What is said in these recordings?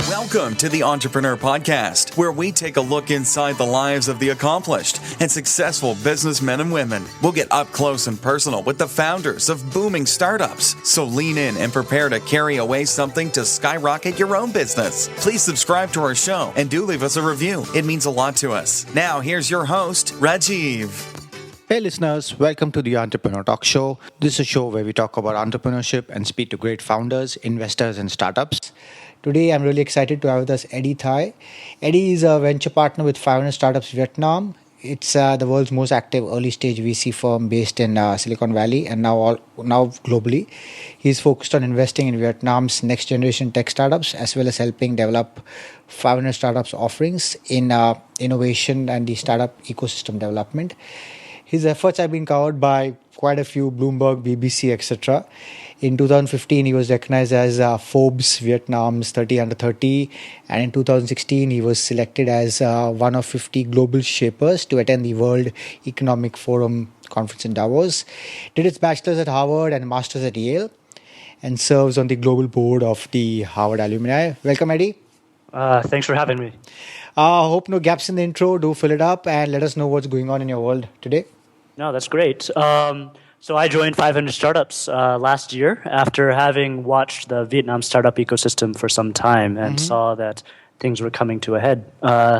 Welcome to the Entrepreneur Podcast, where we take a look inside the lives of the accomplished and successful businessmen and women. We'll get up close and personal with the founders of booming startups. So lean in and prepare to carry away something to skyrocket your own business. Please subscribe to our show and do leave us a review. It means a lot to us. Now, here's your host, Rajiv. Hey listeners, welcome to the Entrepreneur Talk Show. This is a show where we talk about entrepreneurship and speak to great founders, investors, and startups. Today, I'm really excited to have with us Eddie Thai. Eddie is a venture partner with 500 Startups Vietnam. It's the world's most active early-stage VC firm based in Silicon Valley and now globally. He's focused on investing in Vietnam's next-generation tech startups as well as helping develop 500 Startups offerings in innovation and the startup ecosystem development. His efforts have been covered by quite a few, Bloomberg, BBC, etc. In 2015, he was recognized as Forbes Vietnam's 30 under 30. And in 2016, he was selected as one of 50 global shapers to attend the World Economic Forum conference in Davos. Did his bachelor's at Harvard and master's at Yale, and serves on the global board of the Harvard alumni. Welcome, Eddie. Thanks for having me. Hope no gaps in the intro. Do fill it up and let us know what's going on in your world today. No, that's great. So I joined 500 Startups last year after having watched the Vietnam startup ecosystem for some time and saw that things were coming to a head.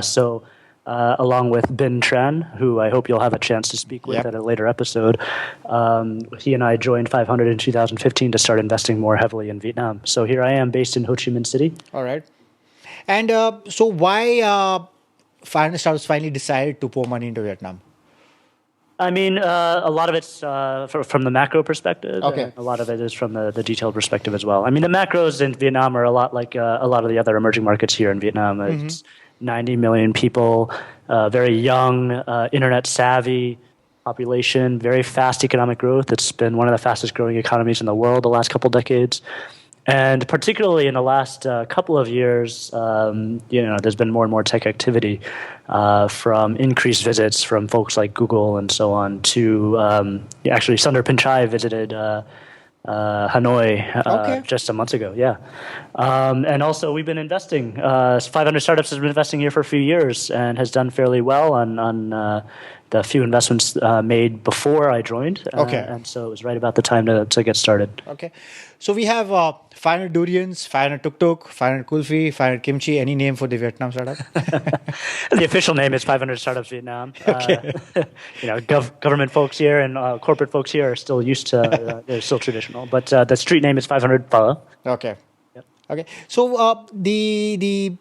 So along with Ben Tran, who I hope you'll have a chance to speak with at a later episode, he and I joined 500 in 2015 to start investing more heavily in Vietnam. So here I am based in Ho Chi Minh City. All right. And so why 500 Startups finally decided to pour money into Vietnam? I mean, a lot of it's from the macro perspective. Okay. A lot of it is from the detailed perspective as well. I mean, the macros in Vietnam are a lot like a lot of the other emerging markets here in Vietnam. It's 90 million people, very young, internet savvy population, very fast economic growth. It's been one of the fastest growing economies in the world the last couple decades. And particularly in the last couple of years, there's been more and more tech activity from increased visits from folks like Google and so on to actually Sundar Pichai visited Hanoi just a month ago. Yeah. And also we've been investing. 500 Startups has been investing here for a few years and has done fairly well on the few investments made before I joined. And so it was right about the time to get started. Okay. So we have 500 durians, 500 tuk-tuk, 500 kulfi, 500 kimchi. Any name for the Vietnam startup? The official name is 500 Startups Vietnam. Okay. Government folks here and corporate folks here are still used to, they're still traditional. But the street name is 500 Pho. Okay. Yep. Okay. So the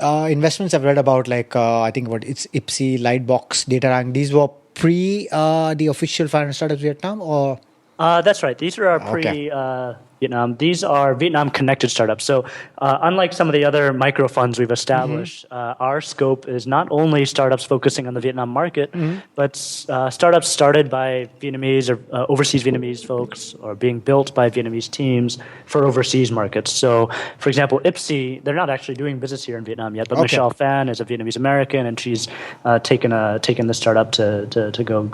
investments I've read about, like I think it's Ipsy, Lightbox, DataRank. These were pre the official 500 Startups Vietnam, or? That's right. These are our pre-Vietnam. These are Vietnam-connected startups. So unlike some of the other micro funds we've established, our scope is not only startups focusing on the Vietnam market, but startups started by Vietnamese or overseas Vietnamese folks or being built by Vietnamese teams for overseas markets. So, for example, Ipsy, they're not actually doing business here in Vietnam yet, but Michelle Phan is a Vietnamese American, and she's taken the startup to go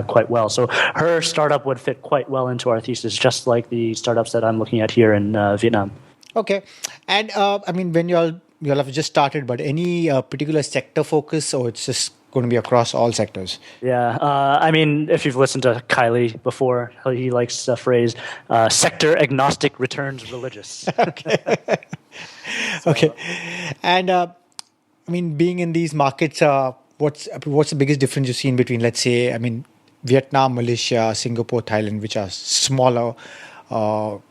quite well. So her startup would fit quite well into our thesis, just like the startups that I'm looking at here in Vietnam. Okay. And I mean, when you all have just started, but any particular sector focus, or it's just going to be across all sectors? Yeah. I mean, if you've listened to Kylie before, he likes the phrase, sector agnostic returns religious. Okay. Okay. And I mean, being in these markets, what's the biggest difference you've seen between, let's say, I mean, Vietnam, Malaysia, Singapore, Thailand, which are smaller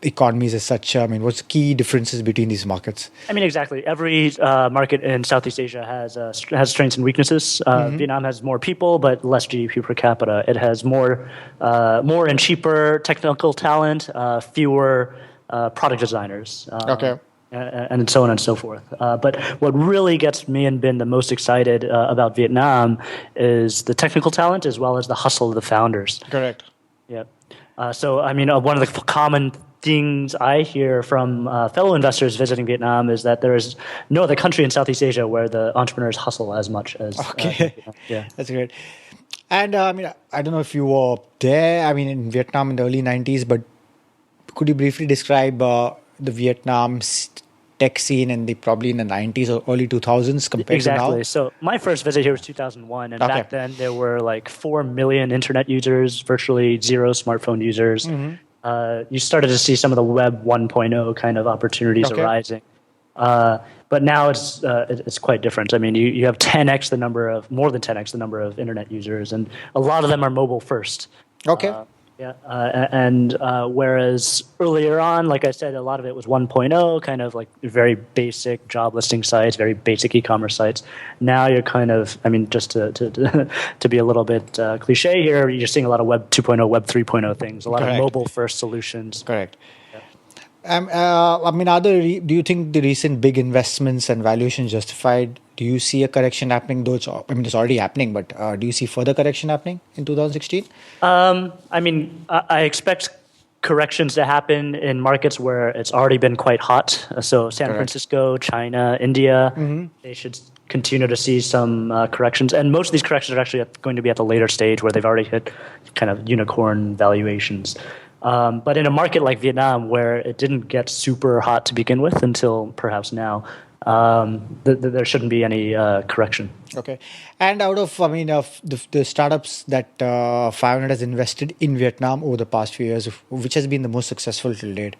economies as such? I mean, what's the key differences between these markets? I mean, exactly. Every market in Southeast Asia has strengths and weaknesses. Vietnam has more people, but less GDP per capita. It has more and cheaper technical talent, fewer product designers. And so on and so forth. But what really gets me and Ben the most excited about Vietnam is the technical talent as well as the hustle of the founders. Correct. Yeah. So, I mean, one of the common things I hear from fellow investors visiting Vietnam is that there is no other country in Southeast Asia where the entrepreneurs hustle as much as Vietnam. Yeah, that's great. And I mean, I don't know if you were there, I mean, in Vietnam in the early 90s, but could you briefly describe the Vietnam's tech scene probably in the 90s or early 2000s compared to now? Exactly. So my first visit here was 2001, and Okay. back then there were like 4 million internet users, virtually zero smartphone users. You started to see some of the Web 1.0 kind of opportunities Okay. arising. But now it's quite different. I mean, you have more than 10x the number of internet users, and a lot of them are mobile first. Okay. Whereas earlier on, like I said, a lot of it was 1.0, kind of like very basic job listing sites, very basic e-commerce sites. Now you're kind of, I mean, just to to be a little bit cliche here, you're seeing a lot of Web 2.0, Web 3.0 things, a lot Correct. of mobile first solutions. Correct. I mean, do you think the recent big investments and valuations justified? Do you see a correction happening? Though it's already happening, but do you see further correction happening in 2016? I mean, I expect corrections to happen in markets where it's already been quite hot. So San Correct. Francisco, China, India, they should continue to see some corrections. And most of these corrections are actually going to be at the later stage where they've already hit kind of unicorn valuations. But in a market like Vietnam, where it didn't get super hot to begin with until perhaps now, there shouldn't be any correction. Okay. And out of, the startups that 500 has invested in Vietnam over the past few years, which has been the most successful till date?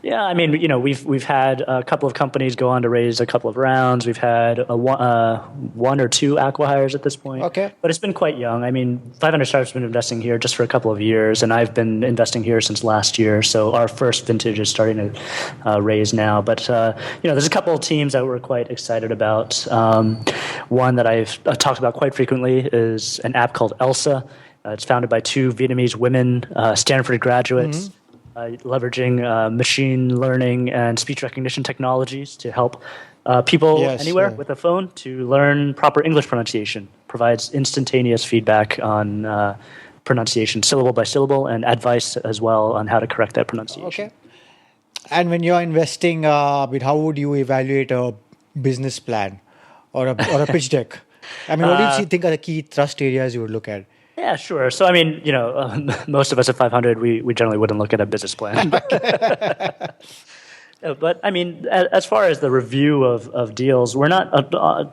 Yeah, I mean, we've had a couple of companies go on to raise a couple of rounds. We've had one or two acqui-hires at this point. Okay. But it's been quite young. I mean, 500 Startups has been investing here just for a couple of years, and I've been investing here since last year. So our first vintage is starting to raise now. But, there's a couple of teams that we're quite excited about. One that I've talked about quite frequently is an app called Elsa. It's founded by two Vietnamese women, Stanford graduates. Leveraging machine learning and speech recognition technologies to help people anywhere with a phone to learn proper English pronunciation. Provides instantaneous feedback on pronunciation, syllable by syllable, and advice as well on how to correct that pronunciation. Okay. And when you're investing, how would you evaluate a business plan or a pitch deck? I mean, what do you think are the key thrust areas you would look at? Yeah, sure. So, I mean, most of us at 500, we generally wouldn't look at a business plan. But, I mean, as far as the review of deals, we're not,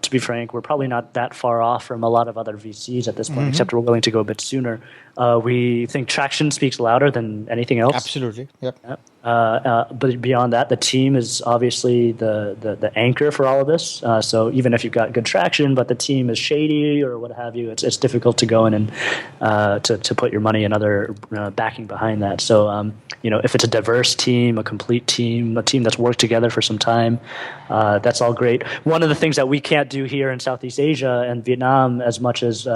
to be frank, we're probably not that far off from a lot of other VCs at this point, except we're willing to go a bit sooner. We think traction speaks louder than anything else. Absolutely. Yep. But beyond that, the team is obviously the anchor for all of this. So even if you've got good traction, but the team is shady or what have you, it's difficult to go in and to put your money and other backing behind that. So if it's a diverse team, a complete team, a team that's worked together for some time, that's all great. One of the things that we can't do here in Southeast Asia and Vietnam as much as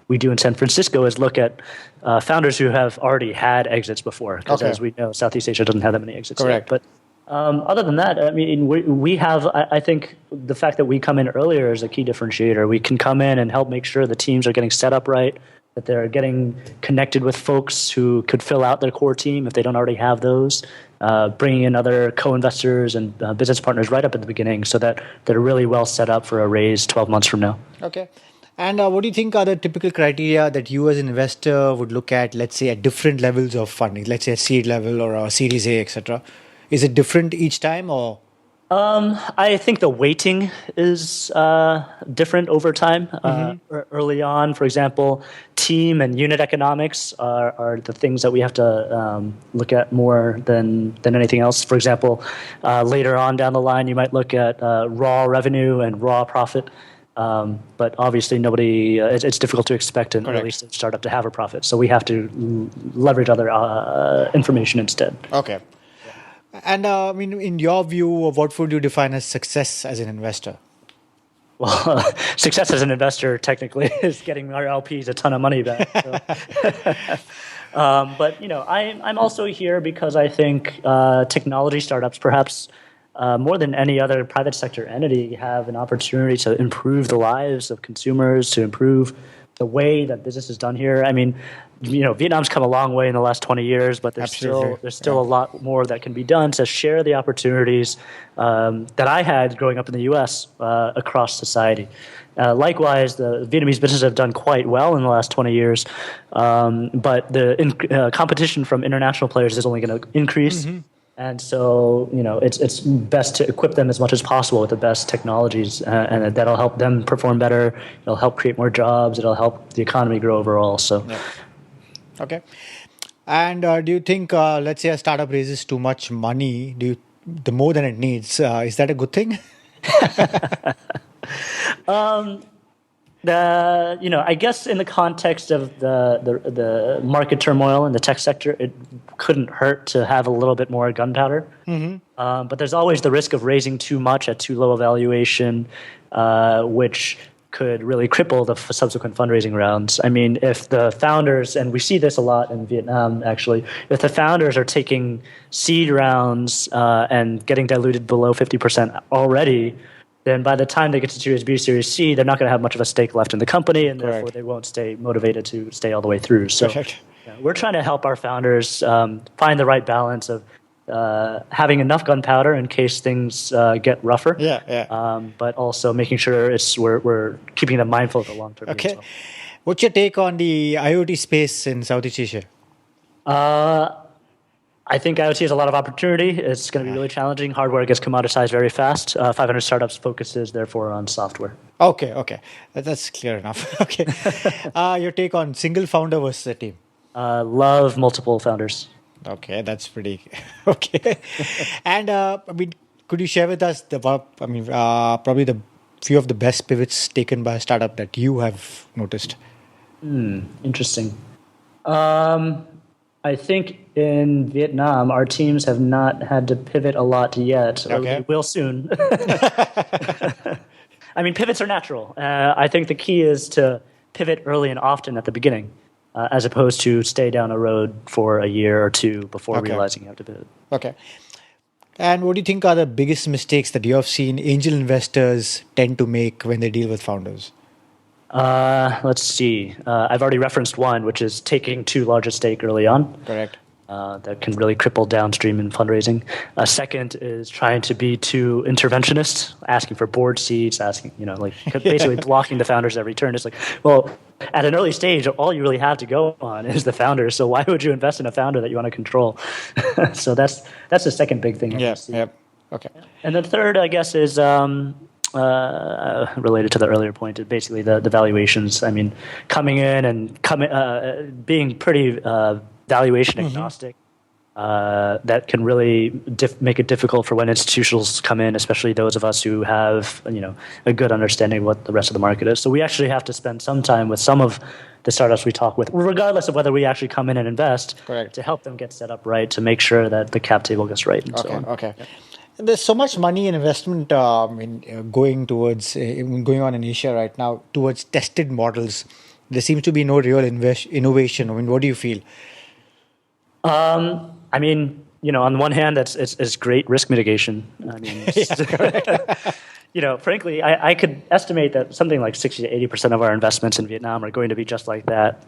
we do in San Francisco is look at founders who have already had exits before. Because as we know, Southeast Asia doesn't have that many exits Correct. yet. But other than that, I mean, we have, I think the fact that we come in earlier is a key differentiator. We can come in and help make sure the teams are getting set up right, that they're getting connected with folks who could fill out their core team if they don't already have those, bringing in other co-investors and business partners right up at the beginning so that they're really well set up for a raise 12 months from now. Okay. And what do you think are the typical criteria that you as an investor would look at, let's say, at different levels of funding, let's say at seed level or a Series A, etc.? Is it different each time or? I think the weighting is different over time. Early on, for example, team and unit economics are the things that we have to look at more than anything else. For example, later on down the line, you might look at raw revenue and raw profit. But obviously, it's difficult to expect an early stage startup to have a profit. So we have to leverage other information instead. Okay. And in your view, what would you define as success as an investor? Well, success as an investor technically is getting our LPs a ton of money back. So. But I'm also here because I think technology startups, perhaps more than any other private sector entity, have an opportunity to improve the lives of consumers, to improve the way that business is done here. I mean, Vietnam's come a long way in the last 20 years, but there's still a lot more that can be done to share the opportunities that I had growing up in the U.S. Across society. Likewise, the Vietnamese businesses have done quite well in the last 20 years, but the competition from international players is only going to increase. And so, it's best to equip them as much as possible with the best technologies, and that'll help them perform better. It'll help create more jobs. It'll help the economy grow overall. So, Yeah. Okay. And do you think, let's say, a startup raises too much money, the more than it needs, is that a good thing? I guess in the context of the market turmoil in the tech sector, it couldn't hurt to have a little bit more gunpowder. But there's always the risk of raising too much at too low a valuation, which could really cripple the subsequent fundraising rounds. I mean, if the founders, and we see this a lot in Vietnam actually, if the founders are taking seed rounds and getting diluted below 50% already, then by the time they get to Series B, Series C, they're not going to have much of a stake left in the company, and therefore they won't stay motivated to stay all the way through. So we're trying to help our founders find the right balance of having enough gunpowder in case things get rougher, but also making sure we're keeping them mindful of the long term. Okay. Well. What's your take on the IoT space in Southeast Asia? I think IoT has a lot of opportunity. It's going to be really challenging. Hardware gets commoditized very fast. 500 Startups focuses, therefore, on software. Okay. That's clear enough. Okay. Your take on single founder versus a team? Love multiple founders. Okay, that's pretty okay. And could you share with us probably the few of the best pivots taken by a startup that you have noticed? Interesting. I think in Vietnam, our teams have not had to pivot a lot yet. Okay. We will soon. I mean, pivots are natural. I think the key is to pivot early and often at the beginning, as opposed to stay down a road for a year or two before realizing you have to pivot. Okay. And what do you think are the biggest mistakes that you have seen angel investors tend to make when they deal with founders? Let's see. I've already referenced one, which is taking too large a stake early on. Correct. That can really cripple downstream in fundraising. Second is trying to be too interventionist, asking for board seats, basically blocking the founders at every turn. It's like, well, at an early stage, all you really have to go on is the founder. So why would you invest in a founder that you want to control? So that's the second big thing. Okay. And then third, I guess, is related to the earlier point, basically the valuations. I mean, coming in and being pretty valuation agnostic, that can really make it difficult for when institutionals come in, especially those of us who have a good understanding of what the rest of the market is. So we actually have to spend some time with some of the startups we talk with, regardless of whether we actually come in and invest, Correct. to help them get set up right, to make sure that the cap table gets right, and so on. Okay. Yeah. There's so much money and investment going on in Asia right now towards tested models. There seems to be no real innovation. I mean, what do you feel? I mean, on the one hand, it's great risk mitigation. I mean, frankly, I could estimate that something like 60 to 80% of our investments in Vietnam are going to be just like that.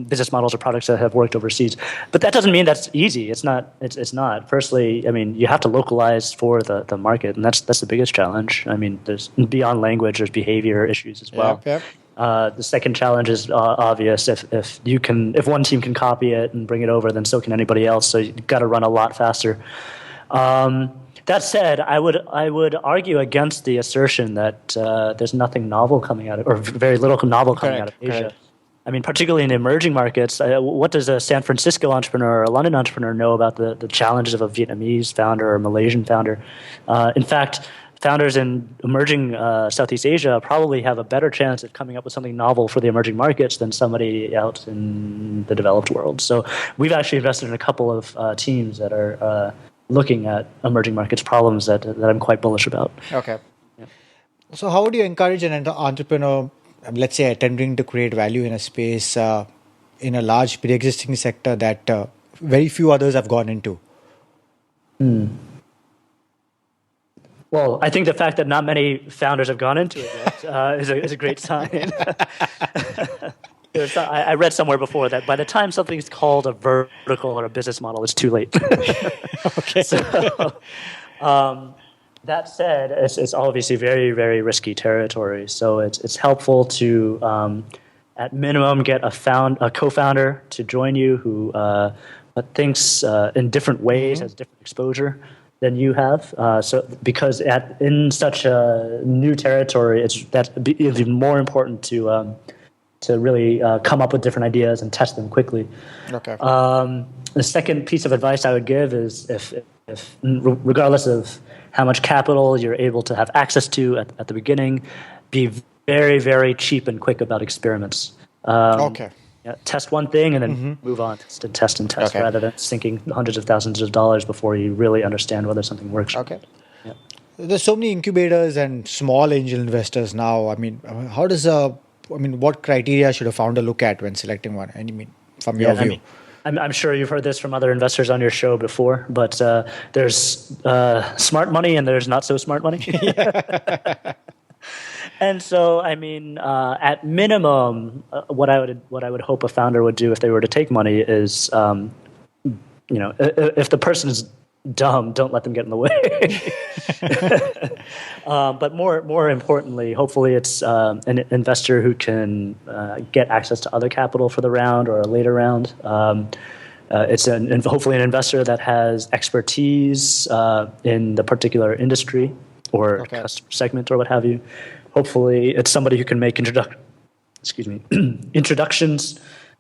Business models or products that have worked overseas. But that doesn't mean that's easy. It's not. It's not. Firstly, I mean, you have to localize for the market, and that's the biggest challenge. I mean, there's beyond language, there's behavior issues as well. Yep. The second challenge is obvious. If one team can copy it and bring it over, then so can anybody else. So you've got to run a lot faster. That said, I would argue against the assertion that there's nothing novel coming out of, or very little novel coming out of Asia. Correct. I mean, particularly in the emerging markets, what does a San Francisco entrepreneur or a London entrepreneur know about the challenges of a Vietnamese founder or a Malaysian founder? In fact, founders in emerging Southeast Asia probably have a better chance of coming up with something novel for the emerging markets than somebody out in the developed world. So we've actually invested in a couple of teams that are looking at emerging markets problems that I'm quite bullish about. Okay. Yeah. So how would you encourage an entrepreneur, let's say, attempting to create value in a space in a large pre-existing sector that very few others have gone into? Well, I think the fact that not many founders have gone into it yet is a great sign. I read somewhere before that by the time something's called a vertical or a business model, it's too late. Okay. So, that said, it's obviously very, very risky territory. So it's helpful to, at minimum, get a co-founder to join you who thinks in different ways, has different exposure than you have. So because in such a new territory, it's even more important to really come up with different ideas and test them quickly. Okay. The second piece of advice I would give is if regardless of how much capital you're able to have access to at the beginning, be very, very cheap and quick about experiments. Okay. Yeah, test one thing and then move on to test and test rather than sinking hundreds of thousands of dollars before you really understand whether something works. Okay. Yeah. There's so many incubators and small angel investors now. I mean, what criteria should a founder look at when selecting one? I mean, from your view. I'm sure you've heard this from other investors on your show before, but there's smart money and there's not so smart money. And so, I mean, at minimum, what I would hope a founder would do if they were to take money is, if the person is dumb, don't let them get in the way. But more importantly, hopefully it's an investor who can get access to other capital for the round or a later round. It's hopefully an investor that has expertise in the particular industry or customer segment or what have you. Hopefully it's somebody who can make introductions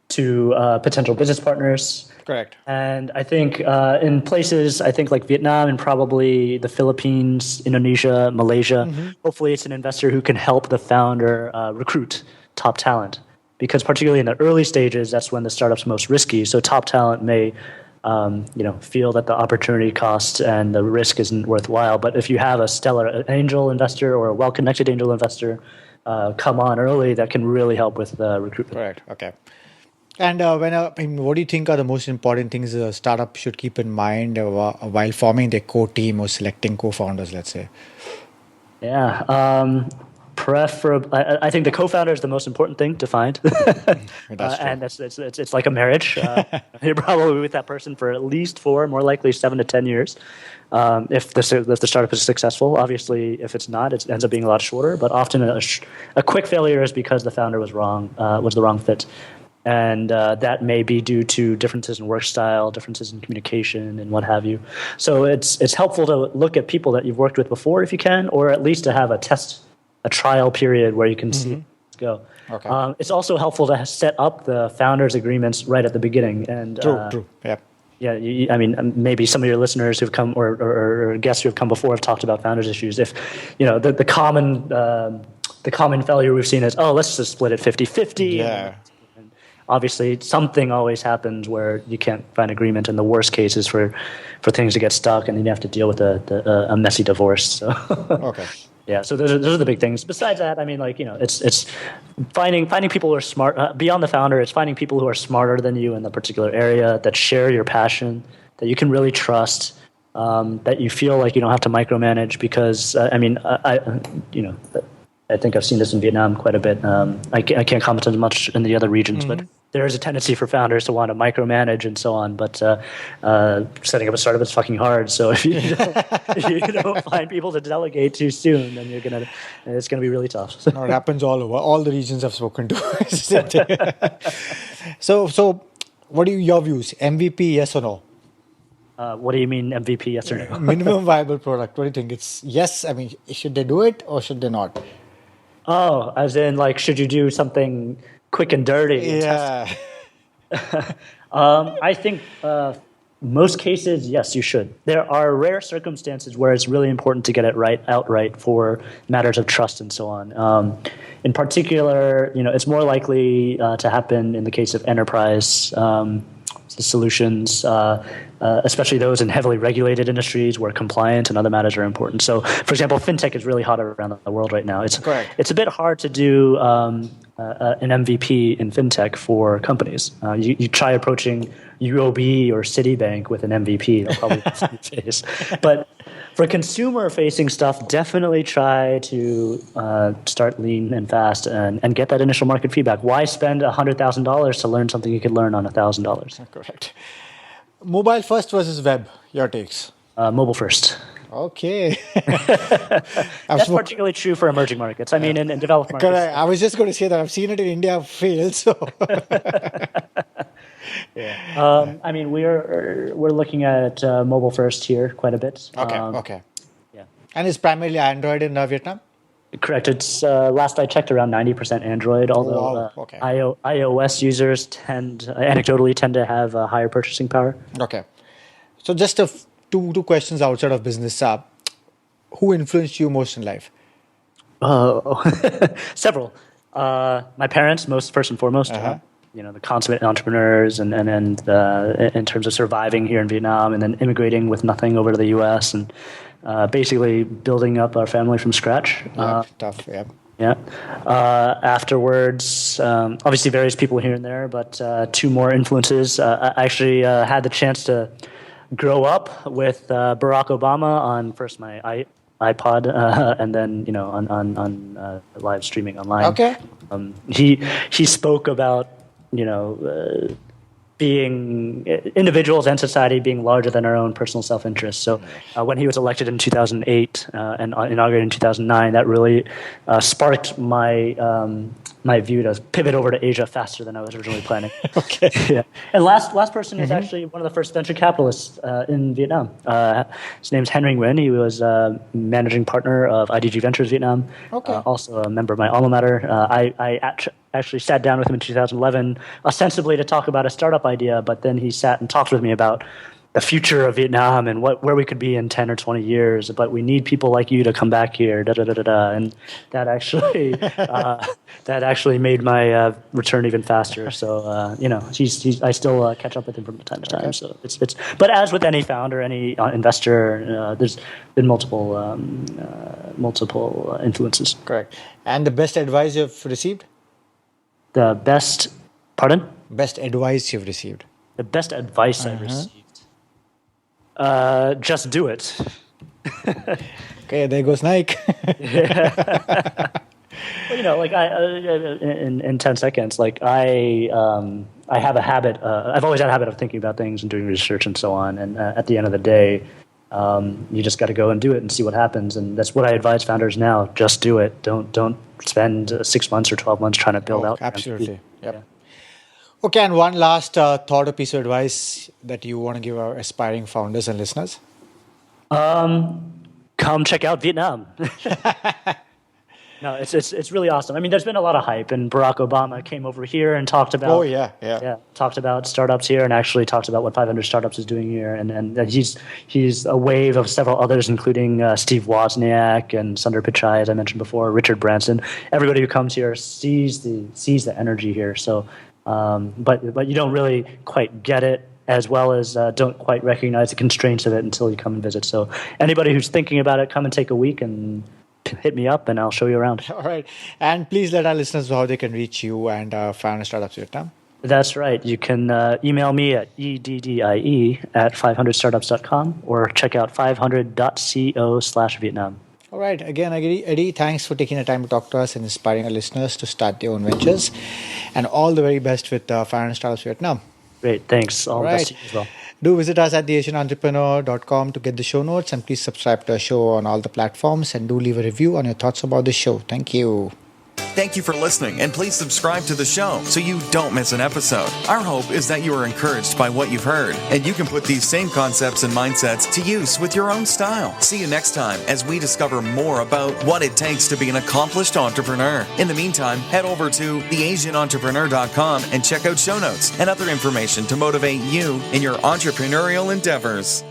to potential business partners. Correct. And I think in places, like Vietnam and probably the Philippines, Indonesia, Malaysia, hopefully it's an investor who can help the founder recruit top talent. Because particularly in the early stages, that's when the startup's most risky. So top talent may feel that the opportunity cost and the risk isn't worthwhile. But if you have a stellar angel investor or a well-connected angel investor come on early, that can really help with the recruitment. Correct. Okay. And what do you think are the most important things a startup should keep in mind while forming their core team or selecting co-founders, let's say? Yeah. I think the co-founder is the most important thing to find. And it's like a marriage. You're probably with that person for at least 4, more likely 7 to 10 years. If the startup is successful, obviously, if it's not, it ends up being a lot shorter. But often a quick failure is because the founder was the wrong fit. And that may be due to differences in work style, differences in communication, and what have you. So it's helpful to look at people that you've worked with before, if you can, or at least to have a trial period where you can see it go. Okay. It's also helpful to set up the founders' agreements right at the beginning. And true. Yeah. Yeah, maybe some of your listeners who've come or guests who have come before have talked about founders' issues. If the common failure we've seen is, let's just split it 50-50. Yeah. Obviously, something always happens where you can't find agreement, and the worst case is for things to get stuck, and then you have to deal with a messy divorce. So. Okay. Yeah, so those are the big things. Besides that, it's finding people who are smart beyond the founder. It's finding people who are smarter than you in the particular area, that share your passion, that you can really trust, that you feel like you don't have to micromanage. Because I think I've seen this in Vietnam quite a bit. I can't comment as much in the other regions, but there is a tendency for founders to want to micromanage and so on. But setting up a startup is fucking hard. So if you don't find people to delegate too soon, then it's gonna be really tough. No, it happens all over. All the regions I've spoken to. So what are your views? MVP, yes or no? What do you mean MVP, yes or no? Minimum viable product. What do you think? It's yes. Should they do it or should they not? Oh, as in, should you do something quick and dirty? Yeah. I think most cases, yes, you should. There are rare circumstances where it's really important to get it right outright for matters of trust and so on. In particular, it's more likely to happen in the case of enterprise solutions, especially those in heavily regulated industries where compliance and other matters are important. So, for example, fintech is really hot around the world right now. It's a bit hard to do an MVP in fintech for companies. You try approaching UOB or Citibank with an MVP, they'll probably face. But for consumer-facing stuff, definitely try to start lean and fast and get that initial market feedback. Why spend $100,000 to learn something you could learn on $1,000? Correct. Mobile first versus web, your takes? Mobile first. Okay. That's particularly true for emerging markets. In developed markets. Correct. I was just going to say that I've seen it in India fail. So. I mean, we're looking at mobile first here quite a bit. Okay. Yeah. And it's primarily Android in Vietnam? Correct. It's last I checked, around 90% Android. Although wow. Okay. iOS users anecdotally tend to have higher purchasing power. Okay. So just two questions outside of business. Who influenced you most in life? Oh, several. My parents, first and foremost. The consummate entrepreneurs, and in terms of surviving here in Vietnam, and then immigrating with nothing over to the U.S. and basically building up our family from scratch. Tough. Yeah. Yeah. Afterwards, obviously various people here and there, but two more influences. I actually had the chance to grow up with Barack Obama on first my iPod, and then on live streaming online. Okay. He spoke about being individuals and society being larger than our own personal self-interest. So when he was elected in 2008 and inaugurated in 2009, that really sparked my view to pivot over to Asia faster than I was originally planning. Okay. Yeah. And last person is actually one of the first venture capitalists in Vietnam. His name's Henry Nguyen. He was managing partner of IDG Ventures Vietnam. Okay. Also a member of my alma mater. I actually sat down with him in 2011, ostensibly to talk about a startup idea, but then he sat and talked with me about the future of Vietnam and where we could be in 10 or 20 years, but we need people like you to come back here, and that actually made my return even faster. So I still catch up with him from time to time. Okay. So it's but as with any founder, any investor, there's been multiple influences. Correct. And the best advice you've received? The best, pardon? Best advice you've received? The best advice I received. Just do it. Okay, there goes Nike. Well, in 10 seconds, I have a habit. I've always had a habit of thinking about things and doing research and so on. And at the end of the day, you just got to go and do it and see what happens. And that's what I advise founders now. Just do it. Don't spend 6 months or 12 months trying to build out. Absolutely. Yep. Yeah. Okay, and one last thought or piece of advice that you want to give our aspiring founders and listeners? Come check out Vietnam. No, it's really awesome. I mean, there's been a lot of hype, and Barack Obama came over here and talked about. Oh yeah. Talked about startups here, and actually talked about what 500 Startups is doing here, and he's a wave of several others, including Steve Wozniak and Sundar Pichai, as I mentioned before, Richard Branson. Everybody who comes here sees the energy here. So, but you don't really quite get it, as well as don't quite recognize the constraints of it until you come and visit. So, anybody who's thinking about it, come and take a week and hit me up and I'll show you around. All right. And please let our listeners know how they can reach you and 500 Startups Vietnam. That's right. You can email me at eddie@500startups.com or check out 500.co/Vietnam. All right. Again, Eddie, thanks for taking the time to talk to us and inspiring our listeners to start their own ventures. And all the very best with 500 Startups Vietnam. Great. Thanks. All the best to you as well. Do visit us at theasianentrepreneur.com to get the show notes, and please subscribe to our show on all the platforms, and do leave a review on your thoughts about the show. Thank you. Thank you for listening, and please subscribe to the show so you don't miss an episode. Our hope is that you are encouraged by what you've heard, and you can put these same concepts and mindsets to use with your own style. See you next time as we discover more about what it takes to be an accomplished entrepreneur. In the meantime, head over to theasianentrepreneur.com and check out show notes and other information to motivate you in your entrepreneurial endeavors.